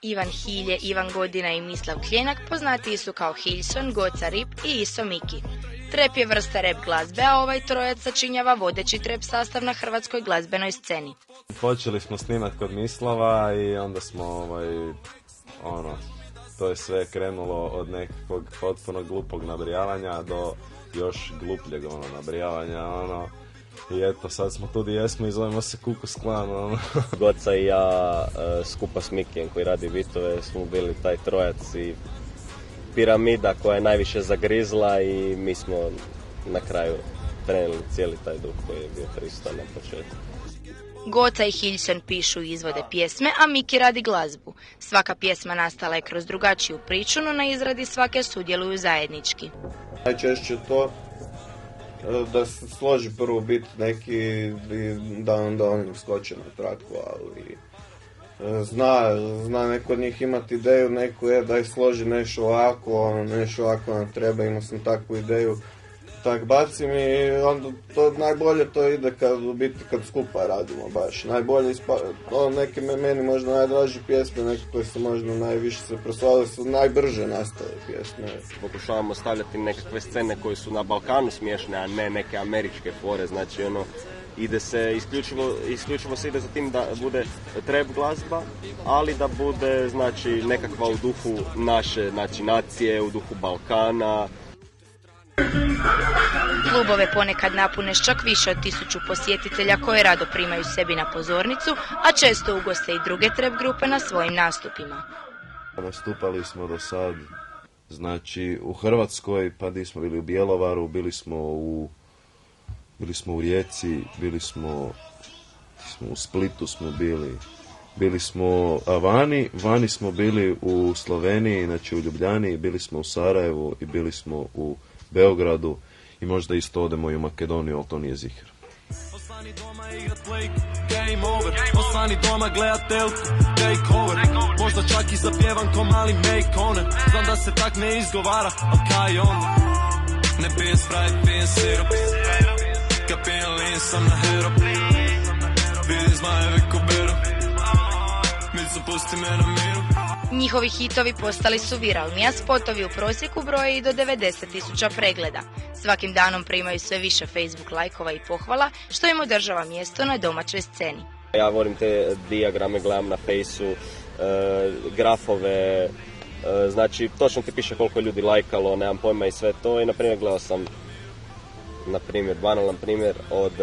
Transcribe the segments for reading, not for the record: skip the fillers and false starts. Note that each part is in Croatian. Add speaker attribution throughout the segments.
Speaker 1: Ivan Hilje, Ivan Godina i Mislav Kljenak poznatiji su kao Hiljson, Goca Rip i Iso Miki. Trap je vrsta rap glazbe, a ovaj trojac sačinjava vodeći trap sastav na hrvatskoj glazbenoj sceni.
Speaker 2: Počeli smo snimati kod Mislava i onda smo to je sve krenulo od nekakvog potpuno glupog nabrijavanja do još glupljeg nabrijavanja, I eto, sad smo tu gdje jesmo i zovemo se Kukus Klan,
Speaker 3: Goca i ja skupa s Mikijem koji radi bitove smo bili taj trojac i piramida koja je najviše zagrizla i mi smo na kraju trenili cijeli taj duh koji je bio prisutan na početku.
Speaker 1: Goca i Hiljson pišu i izvode pjesme, a Miki radi glazbu. Svaka pjesma nastala je kroz drugačiju priču, no na izradi svake sudjeluju zajednički.
Speaker 4: Najčešće to da se složi prvo bit neki da onda on skoče na traku, ali zna neko od njih imati ideju, neko je da je složi nešto ovako nam treba, imao sam takvu ideju, tak bacim i onda to najbolje to ide kad skupa radimo baš. Najbolje neke meni možda najdraži pjesme, neke koje su možda najviše se proslavile, su najbrže nastale pjesme.
Speaker 3: Pokušavamo stavljati nekakve scene koje su na Balkanu smiješne, a ne neke američke fore, znači ide se, isključivo se ide za tim da bude trap glazba, ali da bude znači nekakva u duhu naše nacije, u duhu Balkana.
Speaker 1: Klubove ponekad napune s čak više od 1000 posjetitelja koje rado primaju sebi na pozornicu, a često ugoste i druge trap grupe na svojim nastupima.
Speaker 2: Nastupali smo do sad, znači u Hrvatskoj, pa di smo bili u Bjelovaru, bili smo u Rijeci, bili smo u Splitu smo bili smo vani smo bili u Sloveniji, znači u Ljubljani, bili smo u Sarajevu i bili smo u Beogradu i možda isto odemo i u Makedoniju, ali to nije ziher.
Speaker 5: Ostani doma igrat play, game over. Ostani doma gledat telku, take over. Možda čak i zapjevam ko mali make oner. Znam da se tak ne izgovara, al kaj onda. Ne pijem Sprite, pijem sirup. Kad pijem lean sam na herop. Vidim zmajeve ko beru. Micu pusti me na miru.
Speaker 1: Njihovi hitovi postali su viralni, a spotovi u prosjeku broje i do 90.000 pregleda. Svakim danom primaju sve više Facebook lajkova i pohvala, što im održava mjesto na domaćoj sceni.
Speaker 3: Ja volim te dijagrame, gledam na Fejsu, grafove, znači točno ti piše koliko ljudi lajkalo, nemam pojma i sve to. I na primjer gledao sam, banalan primjer od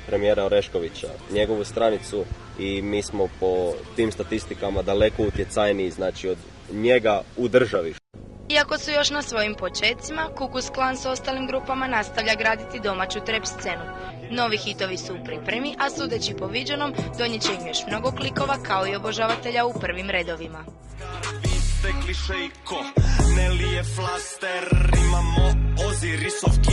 Speaker 3: premijera Oreškovića, njegovu stranicu, i mi smo po tim statistikama daleko utjecajniji, znači od njega u državi.
Speaker 1: Iako su još na svojim počecima, Kukus Klan s ostalim grupama nastavlja graditi domaću trap scenu. Novi hitovi su u pripremi, a sudeći po viđenom, donijet će im još mnogo klikova kao i obožavatelja u prvim redovima.
Speaker 5: Ne lije flaster, imamo Ozirisovki